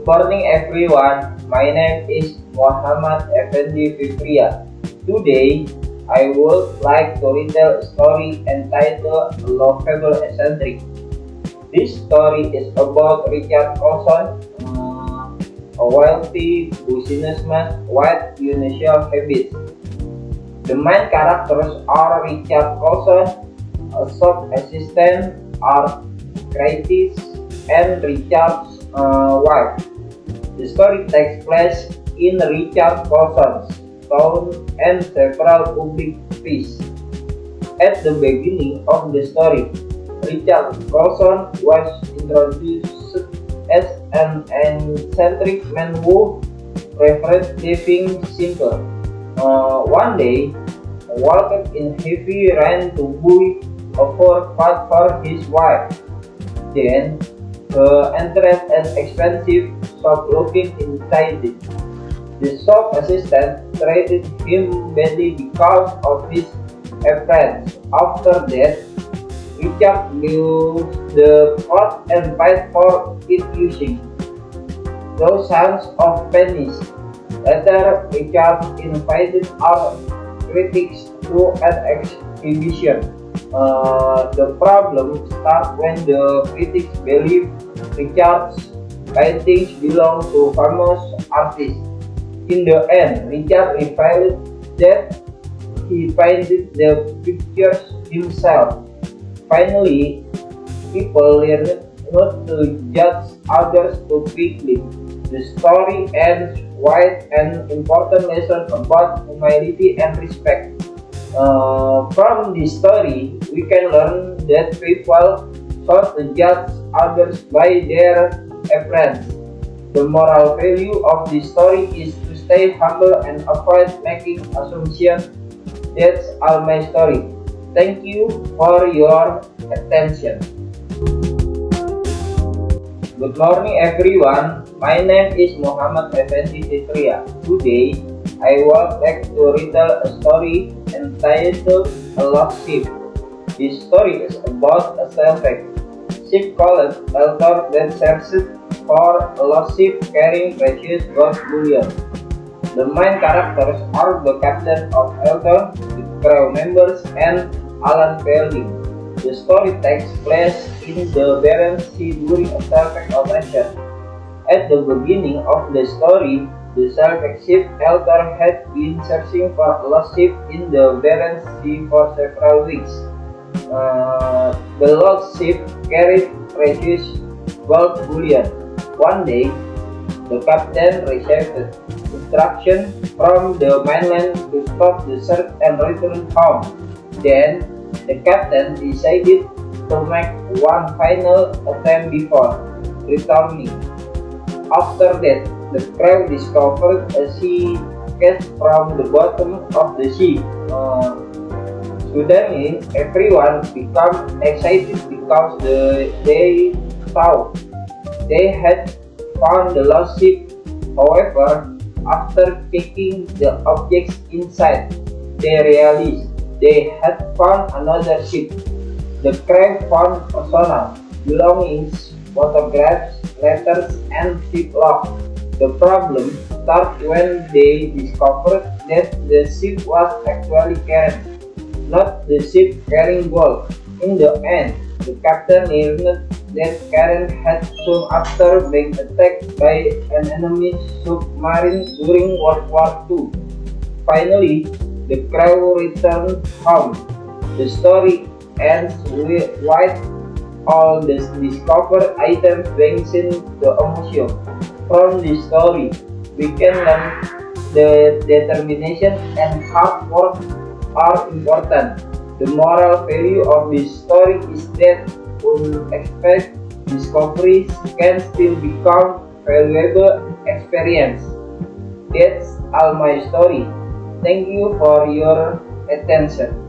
Good morning everyone, my name is Muhammad Effendi Fitria. Today, I would like to retell a story entitled Lovable Eccentric. This story is about Richard Coulson, a wealthy businessman with unusual habits. The main characters are Richard Coulson, a shop assistant, art critic, and Richard's wife. The story takes place in Richard Coulson's town and several public places. At the beginning of the story, Richard Coulson was introduced as an eccentric man who preferred living simple. One day, walked in heavy rain to buy a fur coat for his wife. Then, entered an expensive shop looking inside it. The shop assistant treated him badly because of his appearance. After that, Richard used the coat and paid for it using thousands of pennies. Later, Richard invited art critics to an exhibition. The problem starts when the critics believe Richard's paintings belong to famous artists. In the end, Richard revealed that he painted the pictures himself. Finally, people learned not to judge others too quickly. The story ends with an important lesson about humility and respect. From this story, we can learn that people should judge others by their appearance. The moral value of this story is to stay humble and avoid making assumptions. That's all my story. Thank you for your attention. Good morning everyone, my name is Muhammad Effendi Fitria. Today, I would like to retell a story entitled A Lost Ship. This story is about a shipwreck ship called Eltor that searched for a lost ship carrying precious gold bullion. The main characters are the captain of Eltor, the crew members, and Alan Fielding. The story takes place in the Barents Sea during a shipwreck operation. At the beginning of the story, the shipwreck ship Eltor had been searching for a lost ship in the Barents Sea for several weeks. The lost ship carried precious gold bullion. One day, the captain received instruction from the mainland to stop the search and return home. Then, the captain decided to make one final attempt before returning. After that, the crew discovered a sea cat from the bottom of the sea. Suddenly, everyone became excited because they thought they had found the lost ship. However, after checking the objects inside, they realized they had found another ship. The crew found personal belongings, photographs, letters, and ship log. The problem started when they discovered that the ship was actually Karen, not the ship carrying gold. In the end, the captain learned that Karen had sunk after being attacked by an enemy submarine during World War II. Finally, the crew returned home. The story ends with all the discovered items being sent to a museum. From this story, we can learn that determination and hard work are important. The moral value of this story is that unexpected discoveries can still become valuable experience. That's all my story. Thank you for your attention.